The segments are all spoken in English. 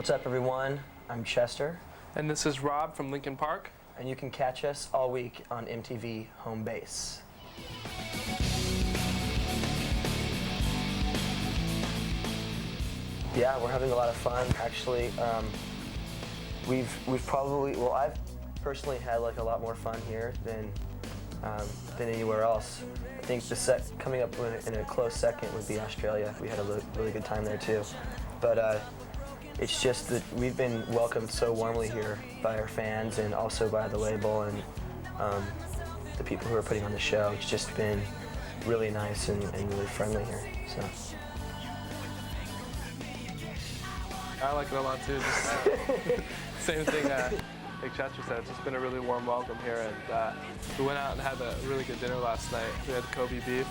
What's up, everyone? I'm Chester. And this is Rob from Linkin Park. And you can catch us all week on MTV Homebase. Yeah, we're having a lot of fun, actually. We've probably, well, I've personally had like a lot more fun here than anywhere else. I think the set coming up in a close second would be Australia. We had a really good time there too. But it's just that we've been welcomed so warmly here by our fans and also by the label and the people who are putting on the show. It's just been really nice and really friendly here. So. I like it a lot too. Just, same thing like Chester said, it's just been a really warm welcome here. And we went out and had a really good dinner last night. We had Kobe beef,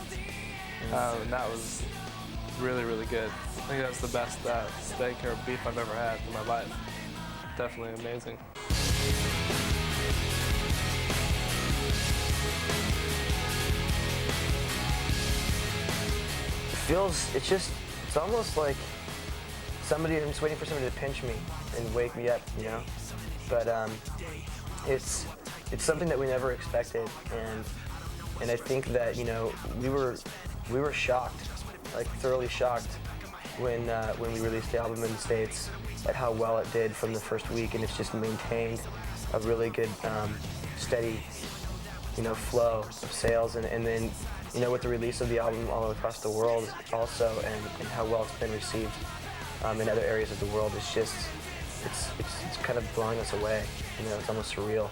and that was really, really good. I think that's the best steak or beef I've ever had in my life. Definitely amazing. It's almost like I'm just waiting for somebody to pinch me and wake me up, you know? But it's something that we never expected, and I think that, you know, we were shocked, like thoroughly shocked when we released the album in the States at how well it did from the first week, and it's just maintained a really good steady, you know, flow of sales, and then, you know, with the release of the album all across the world also, and how well it's been received in other areas of the world, it's kind of blowing us away. You know, it's almost surreal.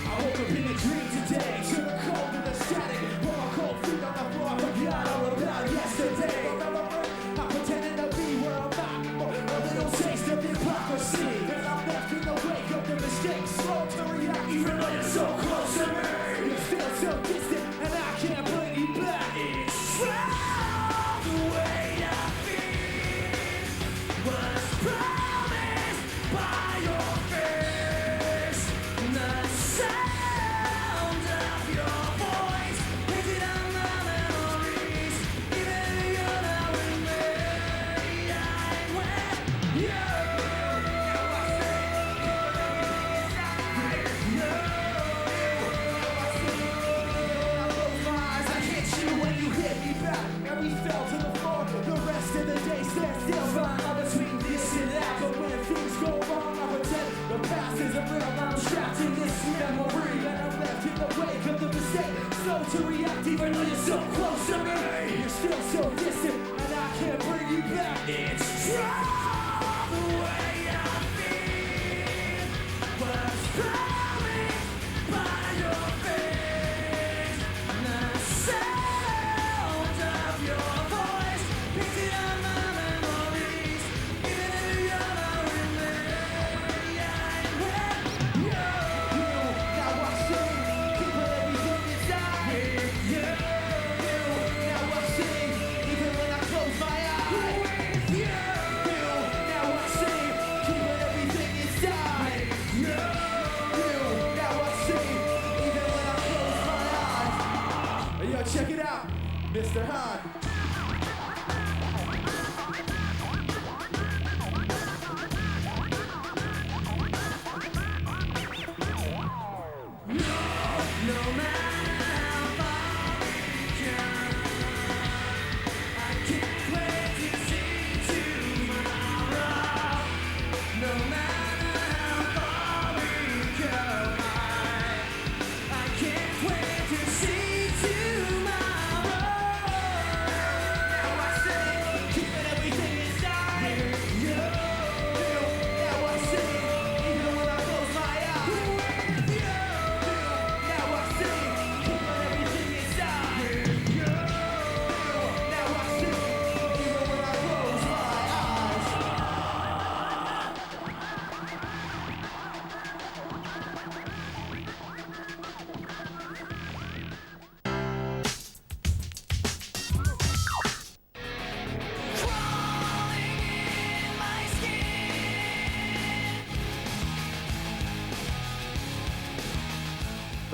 I woke up in a dream today, so cold and ecstatic.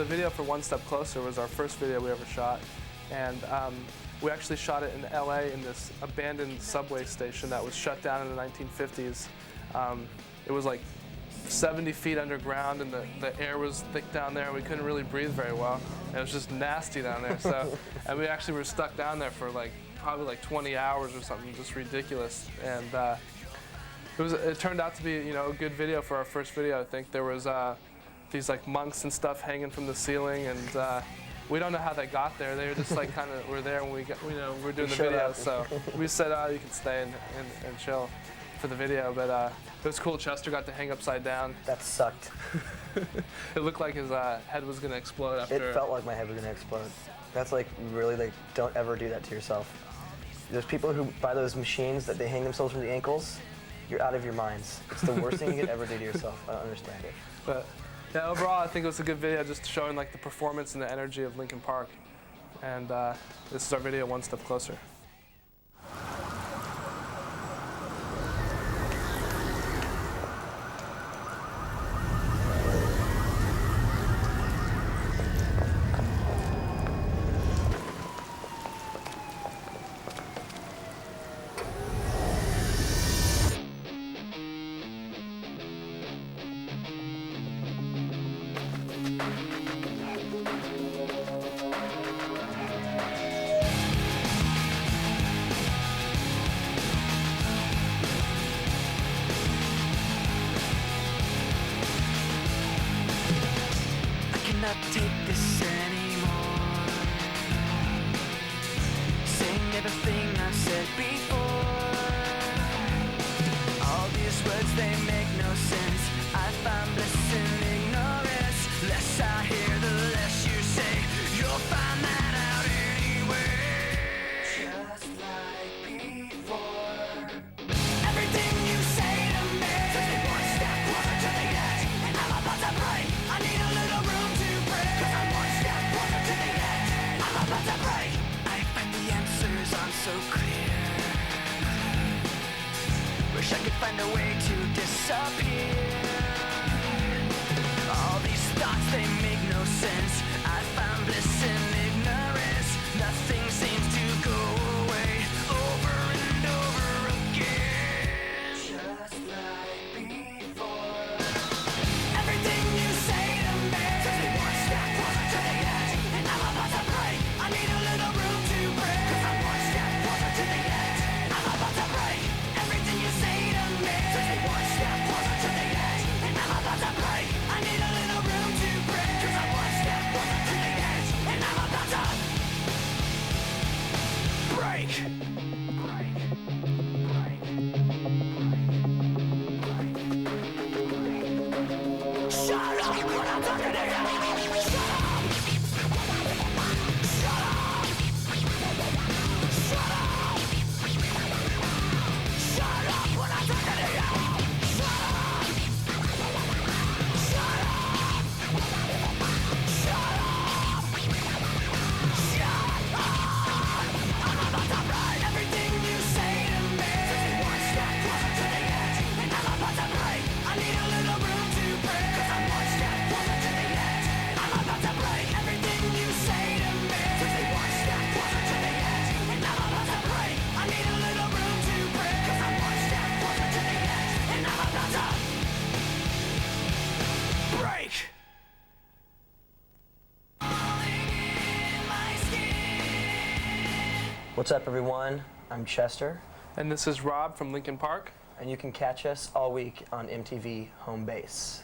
the video for One Step Closer was our first video we ever shot, and we actually shot it in LA in this abandoned subway station that was shut down in the 1950s. It was like 70 feet underground, and the air was thick down there, and we couldn't really breathe very well. And it was just nasty down there. So, and we actually were stuck down there for probably like 20 hours or something, just ridiculous. And it turned out to be, you know, a good video for our first video. I think there was these like monks and stuff hanging from the ceiling, and we don't know how they got there. They were just like kind of were there when we were doing the video. So we said, oh, you can stay and chill for the video. But it was cool. Chester got to hang upside down. That sucked. It looked like his head was gonna explode after. It felt like my head was gonna explode. That's like really, like, don't ever do that to yourself. There's people who buy those machines that they hang themselves from the ankles. You're out of your minds. It's the worst thing you could ever do to yourself. I don't understand it. But yeah, overall, I think it was a good video, just showing like the performance and the energy of Linkin Park. And this is our video, One Step Closer. Not take this anymore. Saying everything I've said before. All these words, they make no sense. I find bliss in ignorance. Less I hear, the less you say. You'll find that out anyway. Just like before. Everything you say to me takes me one step closer to the edge, and I'm about to break. I need a little room to break, 'cause I'm one step closer to the edge. I'm about to break. I find the answers aren't so clear. Wish I could find a way to disappear. All these thoughts, they make no sense. I found bliss in ignorance. Nothing seems to go away. Over and over again. Just like before. Everything you say to me takes me one step closer to the edge, and I'm about to break. I need a little room to break, 'cause I'm one step closer to the edge. I'm about to break. Everything you say to me takes me one step closer to the edge, and I'm about to break. I need a little room to break, 'cause I'm one step closer to the edge, and I'm about to break. Shut up when I'm talking to you. Shut up. Shut up. Shut up. Shut up when I'm talking to you. Shut up. Shut up. Shut up. Shut up. I'm about to break. Everything you say to me takes me one step closer to the edge, and I'm about to break. I need a little room to break, 'cause I'm one step closer to the edge. I'm about to break. Everything you say to me takes me one step closer to the edge, and I'm about to break. I need a little room to break, 'cause I'm one step closer to the edge, and I'm about to break. What's up, everyone? I'm Chester, And this is Rob from Linkin Park. and you can catch us all week on MTV Homebase.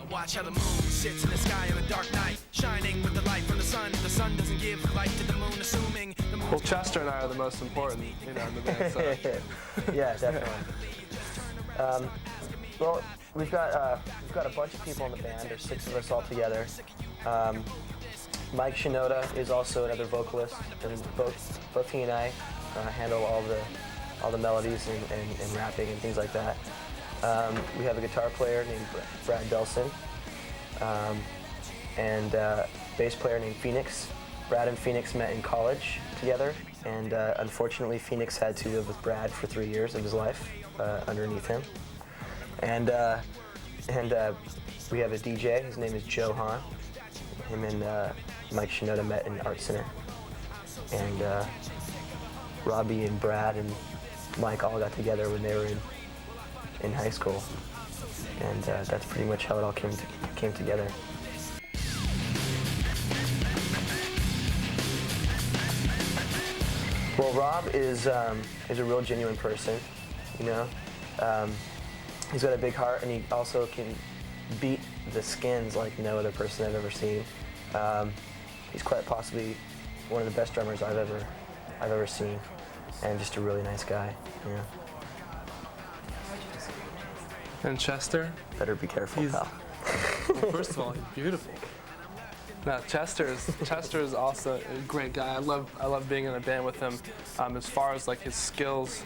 Watch how the moon sits in the sky on a dark night, shining with the light from the sun. The sun doesn't give light to the moon, assuming the moon. Well, Chester and I are the most important, you know, in the band. So. Yeah, definitely. Well, we've got a bunch of people in the band. There's 6 of us all together. Mike Shinoda is also another vocalist, and both he and I handle all the melodies and rapping and things like that. We have a guitar player named Brad Delson, and bass player named Phoenix. Brad and Phoenix met in college together, and unfortunately Phoenix had to live with Brad for 3 years of his life underneath him. And we have a DJ, his name is Joe Hahn, him and Mike Shinoda met in Art Center. And Robbie and Brad and Mike all got together when they were in high school. And that's pretty much how it all came together. Well, Rob is a real genuine person, you know. He's got a big heart, and he also can beat the skins like no other person I've ever seen. He's quite possibly one of the best drummers I've ever seen, and just a really nice guy. Yeah. And Chester? Better be careful, pal. Well, first of all, he's beautiful. Now, Chester is also a great guy. I love being in a band with him. As far as like his skills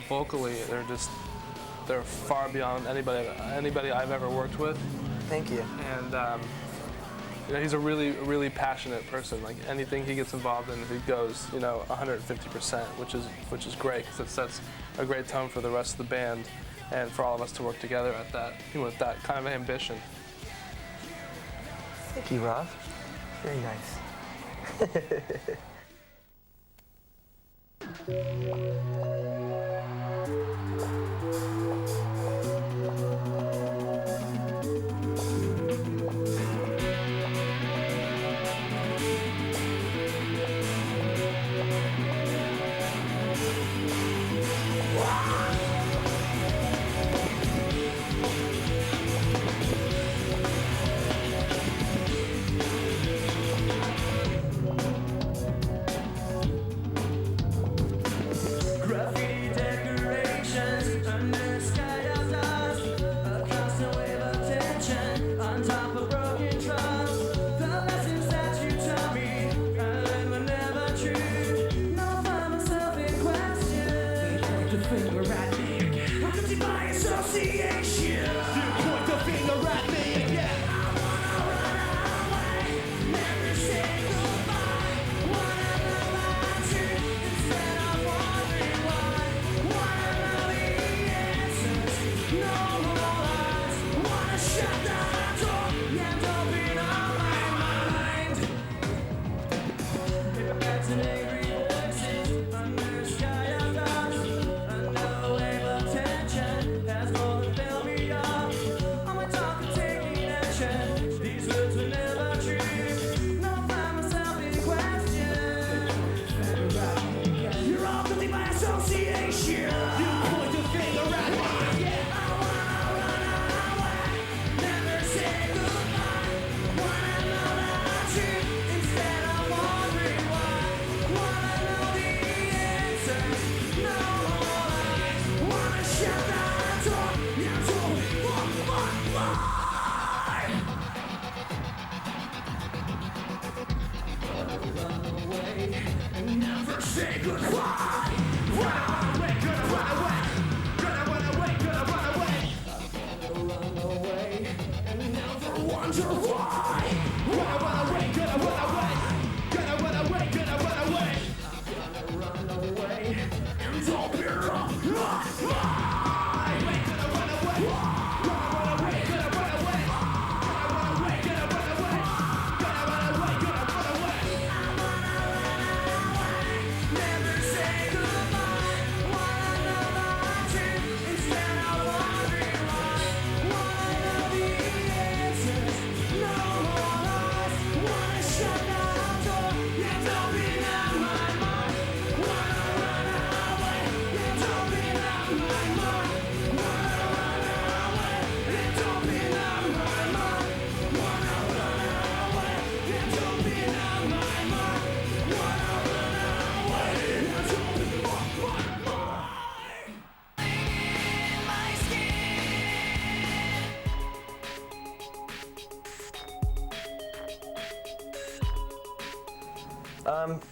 vocally, they're far beyond anybody I've ever worked with. Thank you. And you know, he's a really passionate person. Like anything he gets involved in, he goes 150%, which is great because it sets a great tone for the rest of the band and for all of us to work together at that with that kind of ambition. Thank you, Rob. Very nice.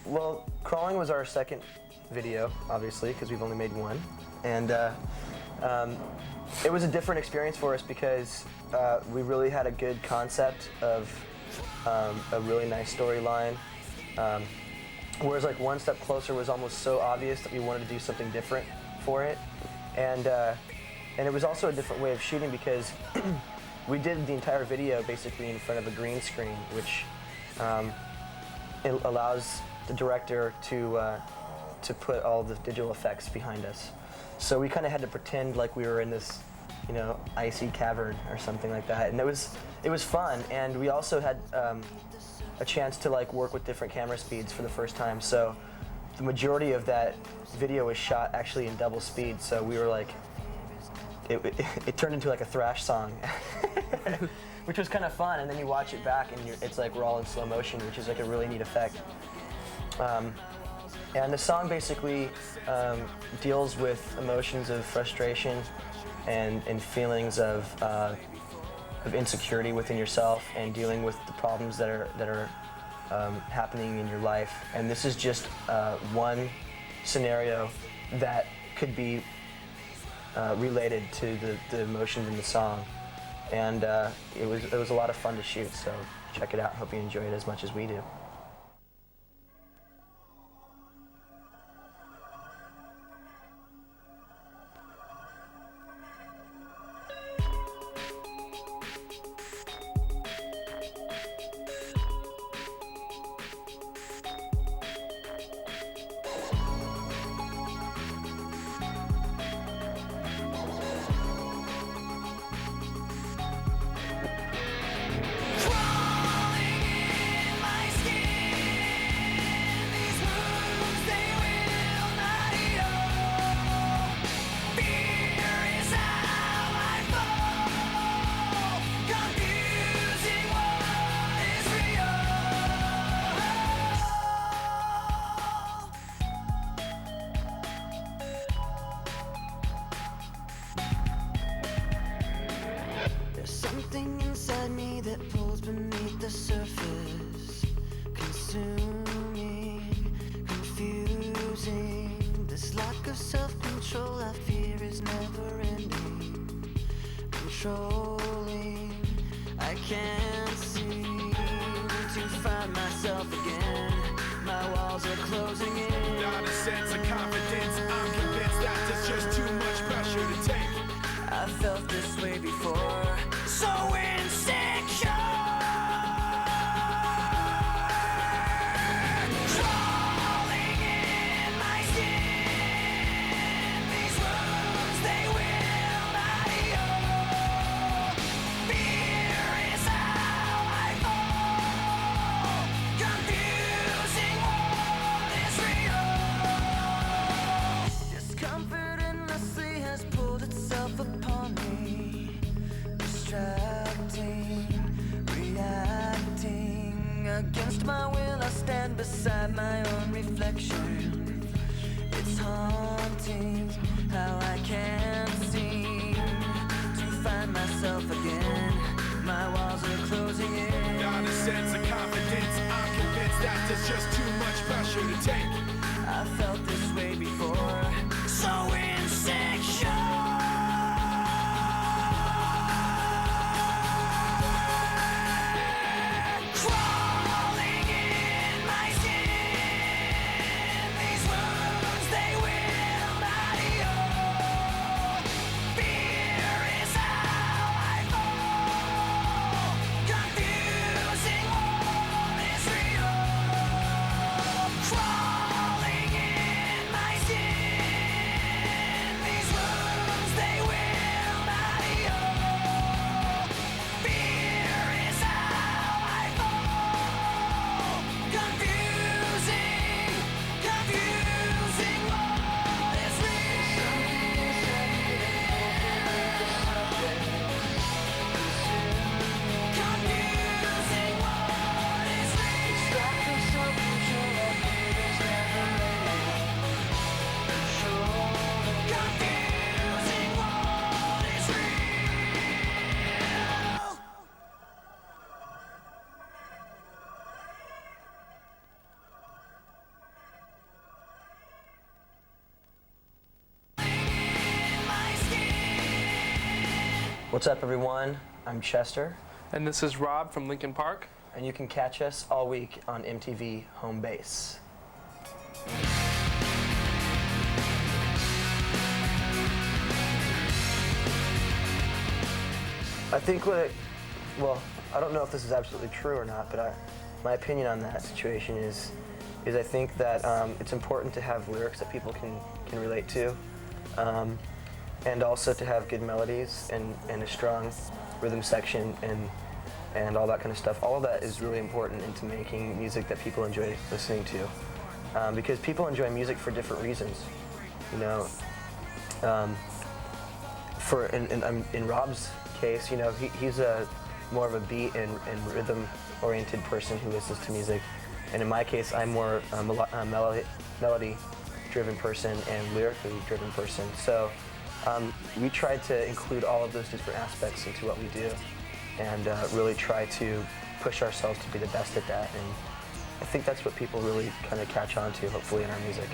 Well, Crawling was our second video, obviously, because we've only made one. And it was a different experience for us because we really had a good concept of a really nice storyline. Whereas like One Step Closer was almost so obvious that we wanted to do something different for it. And it was also a different way of shooting because we did the entire video basically in front of a green screen, which it allows the director to put all the digital effects behind us. So we kind of had to pretend like we were in this, you know, icy cavern or something like that, and it was fun. And we also had a chance to like work with different camera speeds for the first time. So the majority of that video was shot actually in double speed. So we were like, it turned into like a thrash song, which was kind of fun. And then you watch it back, and it's like we're all in slow motion, which is like a really neat effect. And the song basically deals with emotions of frustration and feelings of insecurity within yourself, and dealing with the problems that are happening in your life. And this is just one scenario that could be related to the emotions in the song. And it was a lot of fun to shoot, so check it out. Hope you enjoy it as much as we do. Something inside me that pulls beneath the surface, consuming, confusing. This lack of self-control I fear is never ending, controlling. I can't seem to find myself again. My walls are closing in. Not a sense of confidence. I'm convinced that there's just too much pressure to take. I felt this way before. So insecure, crawling in my skin. These wounds, they will not heal. Fear is how I fall, confusing what is real. Discomfort endlessly has pulled itself upon me. Distracting, reacting. Against my will I stand beside my own reflection. It's haunting how I can't seem to find myself again. My walls are closing in. Not a sense of confidence. I'm convinced that there's just too much pressure to take. I felt this way before. So insecure. What's up, everyone? I'm Chester, And this is Rob from Linkin Park. and you can catch us all week on MTV Homebase. I think well, I don't know if this is absolutely true or not, but my opinion on that situation is I think that it's important to have lyrics that people can relate to, and also to have good melodies and a strong rhythm section and all that kind of stuff. All of that is really important into making music that people enjoy listening to, because people enjoy music for different reasons. You know, in Rob's case, you know, he's a more of a beat and rhythm-oriented person who listens to music, and in my case, I'm more a melody-driven person and lyrically-driven person. So we try to include all of those different aspects into what we do, and really try to push ourselves to be the best at that. And I think that's what people really kind of catch on to, hopefully, in our music.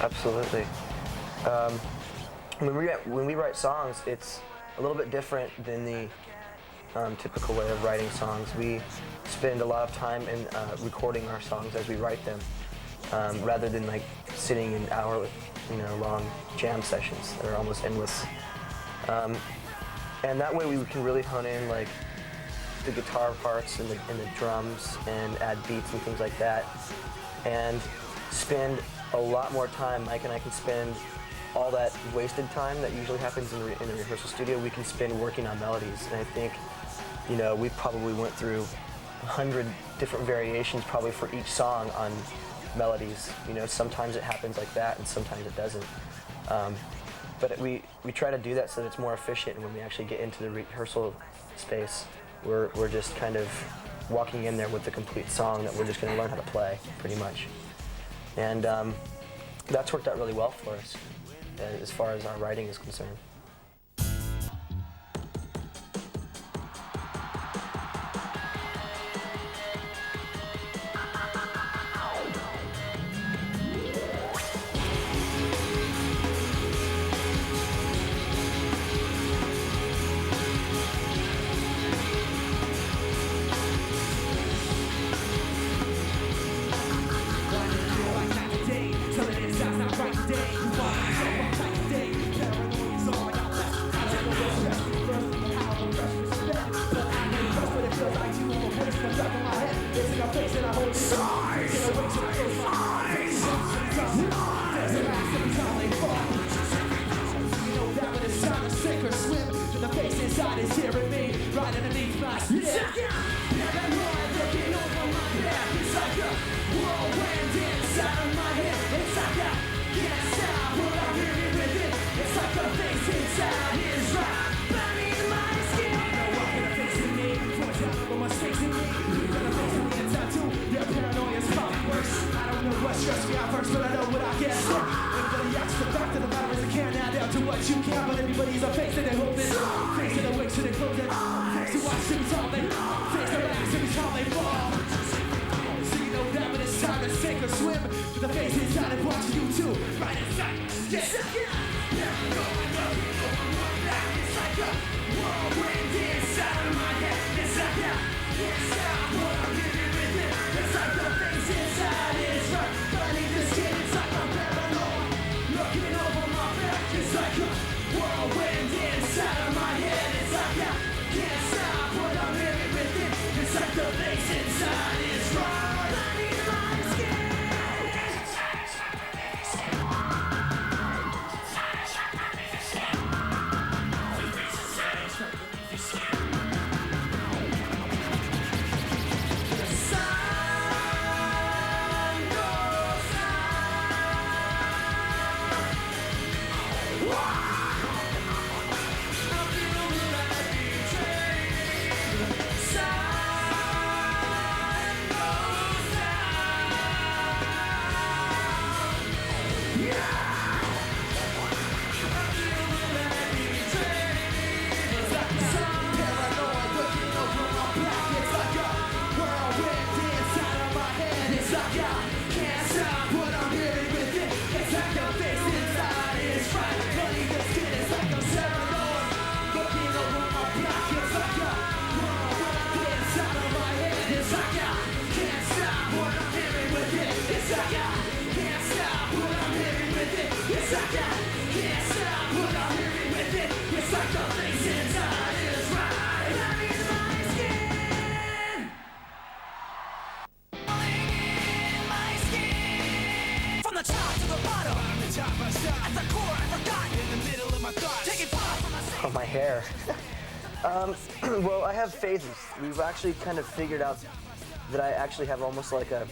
Absolutely. When we write songs, it's a little bit different than the typical way of writing songs. We spend a lot of time in recording our songs as we write them, rather than like sitting in hour, long jam sessions that are almost endless. And that way we can really hone in like the guitar parts and the drums and add beats and things like that, and spend a lot more time. Mike and I can spend all that wasted time that usually happens in the rehearsal studio, we can spend working on melodies. And I think, we probably went through 100 different variations probably for each song on melodies. Sometimes it happens like that and sometimes it doesn't. But we try to do that so that it's more efficient, and when we actually get into the rehearsal space, we're just kind of walking in there with the complete song that we're just going to learn how to play, pretty much. And that's worked out really well for us as far as our writing is concerned. At the core, I forgot. In the middle of my thoughts. Take it far. Oh, my hair. Well, I have phases. We've actually kind of figured out that I actually have almost like a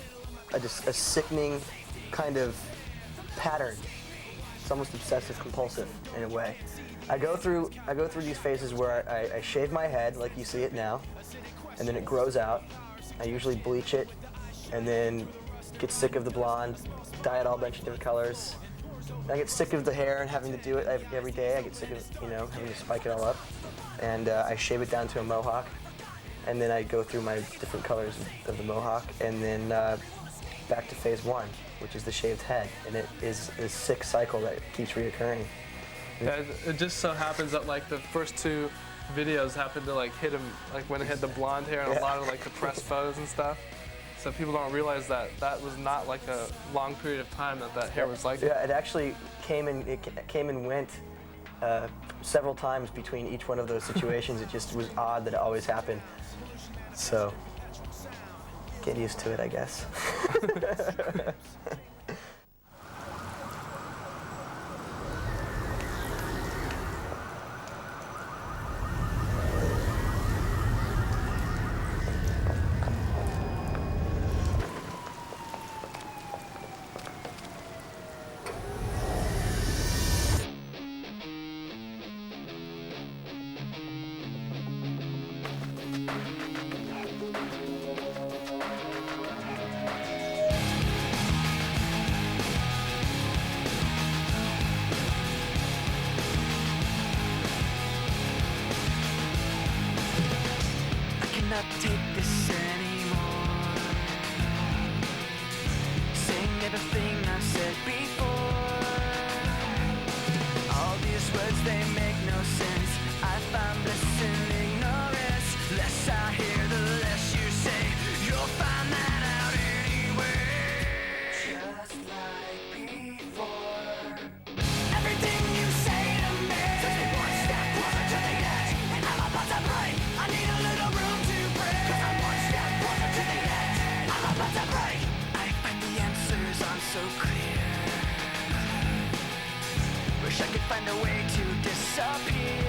sickening kind of pattern. It's almost obsessive compulsive in a way. I go through these phases where I shave my head like you see it now, and then it grows out. I usually bleach it, and then get sick of the blonde, dye it all a bunch of different colors. I get sick of the hair and having to do it every day. I get sick of, having to spike it all up. And I shave it down to a mohawk. And then I go through my different colors of the mohawk. And then back to phase one, which is the shaved head. And it is a sick cycle that keeps reoccurring. Yeah, it just so happens that like the first two videos happened to like hit him like when it hit the blonde hair and a lot of like the press photos and stuff. So people don't realize that that was not like a long period of time that hair was like that. Yeah, it actually came and went several times between each one of those situations. It just was odd that it always happened. So get used to it, I guess. Cannot take this anymore. Saying everything I've said before. All these words, they make no sense. I find bliss in ignorance. Less I hear, the less you say. You'll find that out anyway. Just like before. Everything you say to me takes me one step closer to the edge, and I'm about to break. I need a little room to break. 'Cause I'm one step closer to the edge. I'm about to break. I find the answers aren't so clear. Wish I could find a way to disappear.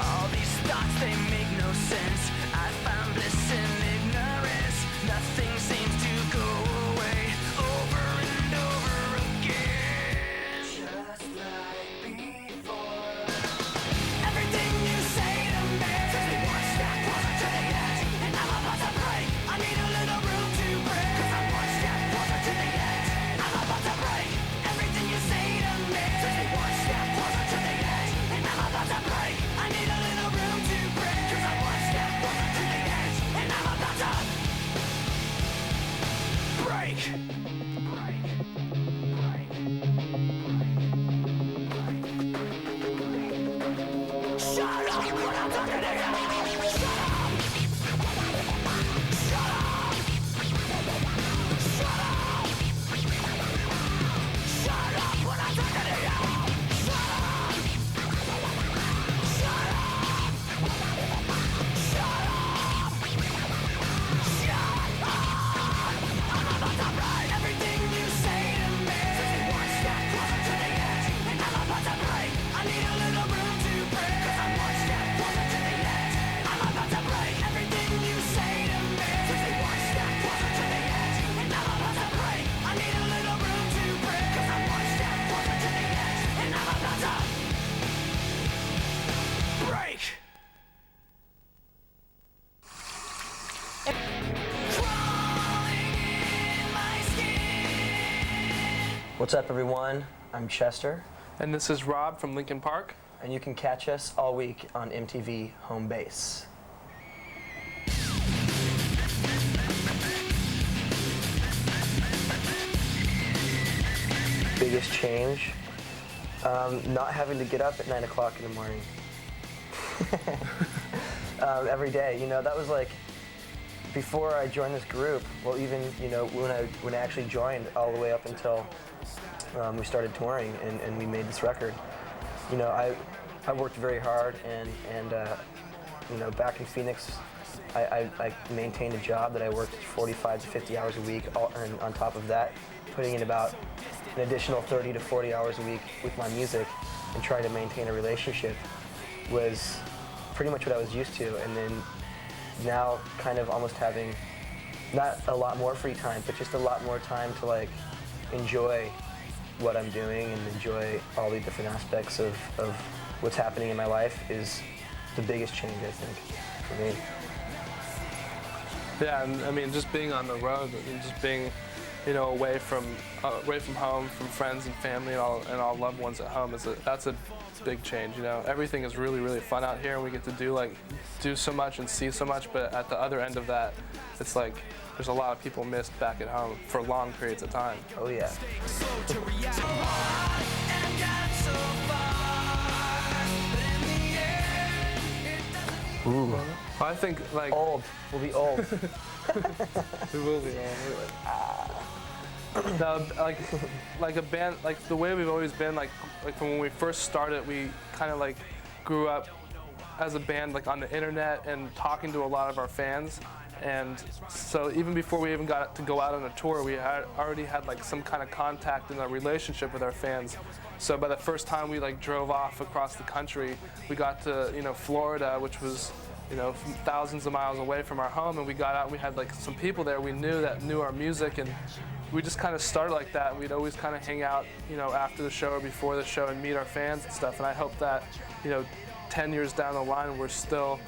All these thoughts, they make no sense. I found bliss in ignorance. Nothing seems to go away. Over and over again. Just like before. Everything you say to me takes me one step closer to the edge, and I'm about to break. I need a little room to break. 'Cause I'm one step closer to the edge. I'm about to break. Everything you say to me takes me one step closer to the edge, and I'm about to break. I need a little room to break. 'Cause I'm one step closer to the edge, and I'm about to break. Shut up when I'm talking to you. Shut up. Shut up. Shut up. Shut up when I'm talking to you. Shut up. Shut up. Shut up. Shut up. I'm about to break. Everything you say to me takes me one step closer to the edge, and I'm about to break. I need a little room to break. 'Cause I'm one step closer to the edge. I'm about to break. Everything you say to me takes me one step closer to the edge, and I'm about to break. I need a little room to break. 'Cause I'm one step closer to the edge, and I'm about to break. Crawling in my skin. What's up, everyone? I'm Chester, And this is Rob from Linkin Park. and you can catch us all week on MTV Homebase. Biggest change? Not having to get up at 9 o'clock in the morning. Every day, that was like, before I joined this group, well, even, when I actually joined all the way up until we started touring and we made this record, I worked very hard and back in Phoenix, I maintained a job that I worked 45 to 50 hours a week, and on top of that, putting in about an additional 30 to 40 hours a week with my music and trying to maintain a relationship was pretty much what I was used to. And then now kind of almost having not a lot more free time, but just a lot more time to like enjoy what I'm doing and enjoy all the different aspects of what's happening in my life is the biggest change, I think, for me. Yeah, and I mean, just being on the road and just being, you know, away from home, from friends and family and all loved ones at home that's a big change. You know, everything is really, really fun out here, and we get to do so much and see so much. But at the other end of that, it's like there's a lot of people missed back at home for long periods of time. Oh yeah. Ooh. I think like Old. We'll be old. we will be. No, like a band, like the way we've always been, like from when we first started, we kind of like grew up as a band like on the internet and talking to a lot of our fans. And so even before we even got to go out on a tour, we already had like some kind of contact and a relationship with our fans. So by the first time we like drove off across the country, we got to, you know, Florida, which was, you know, thousands of miles away from our home, and we got out and we had like some people there we knew that knew our music, and we just kind of started like that. We'd always kind of hang out, you know, after the show or before the show and meet our fans and stuff. And I hope that, you know, 10 years down the line, we're still,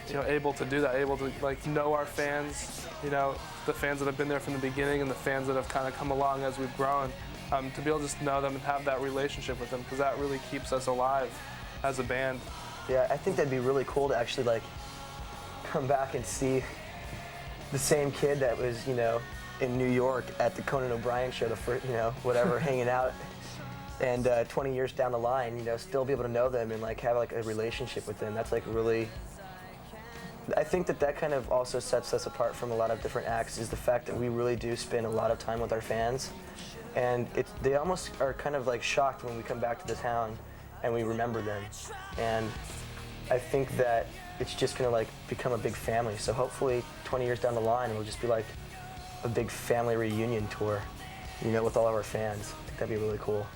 you know, able to do that, able to like know our fans, you know, the fans that have been there from the beginning and the fans that have kind of come along as we've grown, to be able to just know them and have that relationship with them, because that really keeps us alive as a band. Yeah, I think that'd be really cool to actually like come back and see the same kid that was, you know, in New York at the Conan O'Brien show, the first, you know, whatever, hanging out, and 20 years down the line, you know, still be able to know them and like have like a relationship with them. That's like really, I think that kind of also sets us apart from a lot of different acts, is the fact that we really do spend a lot of time with our fans, and they almost are kind of like shocked when we come back to the town and we remember them. And I think that it's just gonna like become a big family. So hopefully 20 years down the line, it'll just be like a big family reunion tour, you know, with all of our fans. I think that'd be really cool.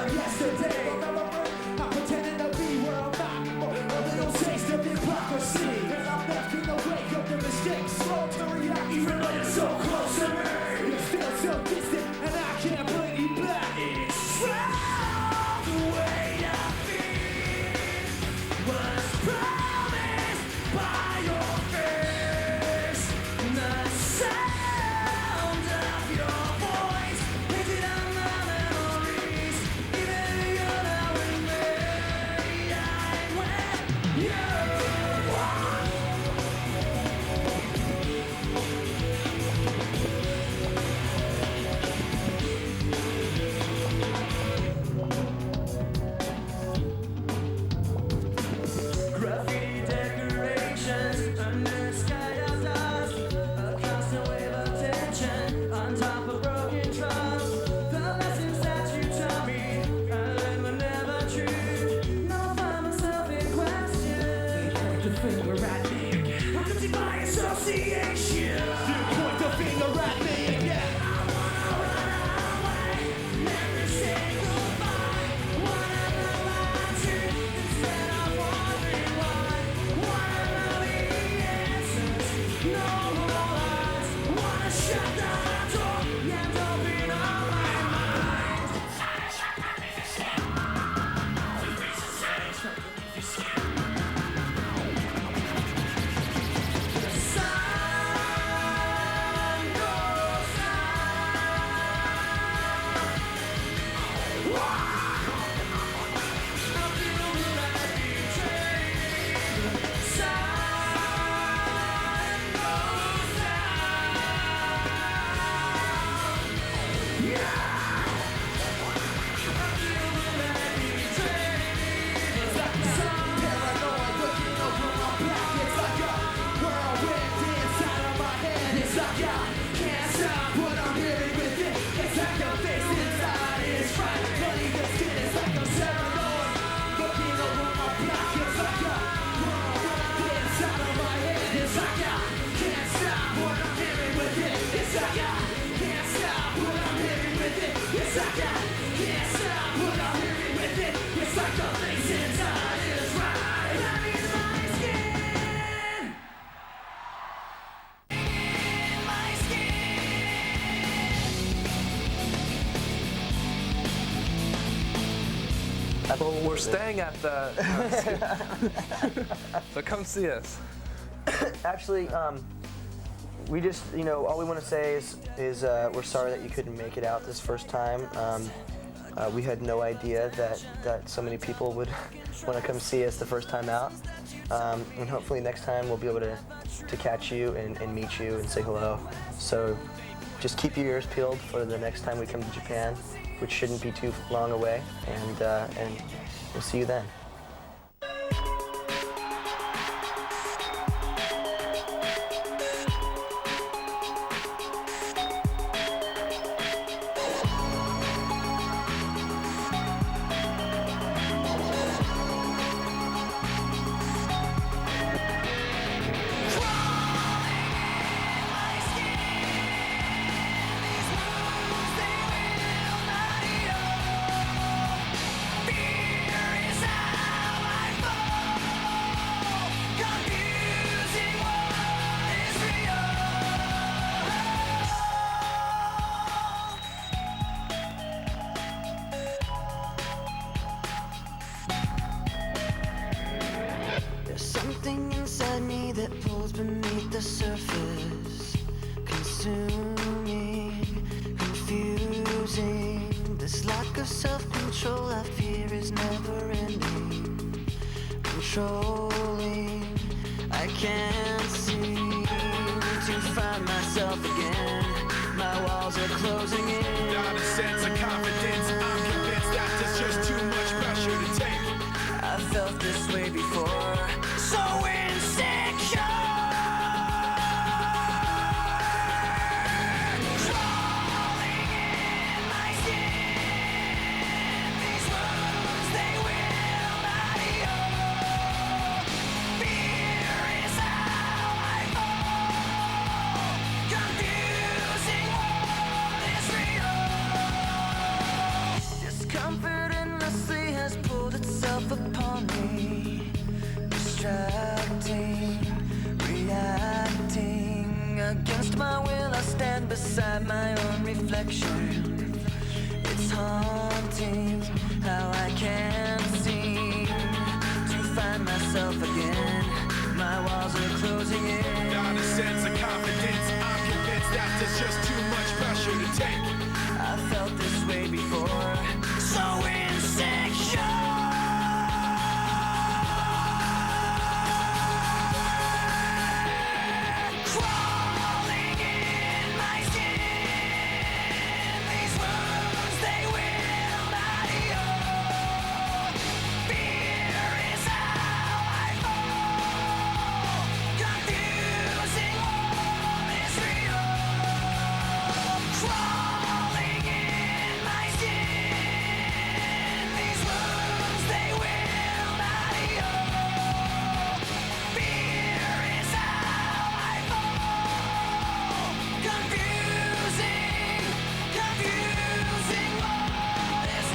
Yesterday, I pretended to be where I'm not. A little taste of hypocrisy. Well, we're staying at the... So come see us. Actually, we just, all we want to say is we're sorry that you couldn't make it out this first time. We had no idea that so many people would want to come see us the first time out. And hopefully next time we'll be able to catch you and meet you and say hello. So just keep your ears peeled for the next time we come to Japan, which shouldn't be too long away, and we'll see you then. Something inside me that pulls beneath the surface, consuming, confusing. This lack of self-control I fear is never ending, controlling. I can't seem to find myself again. My walls are closing in. Not a sense of confidence. I'm convinced that there's just too much pressure to take. I felt this way before, so insecure. Crawling in my skin. These wounds, they will not heal. Fear is how I fall. Confusing what is real. Discomfort endlessly has pulled itself upon me. Distracting, reacting. Against my will I stand beside my own reflection. It's haunting how I can't seem to find myself again. My walls are closing in. Not a sense of confidence. I'm convinced that there's just too much pressure to take. I felt this way before, so insecure. Crawling in my skin. These wounds, they will not heal. Fear is how I fall. Confusing what is real. Crawling in my skin. These wounds, they will not heal. Fear is how I fall. Confusing what is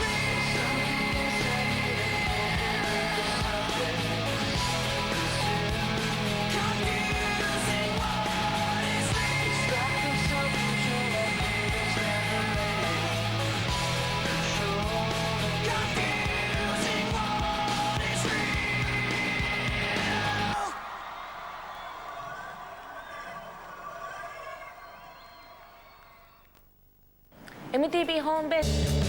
Confusing what is Confusing what is real. MTV Homebase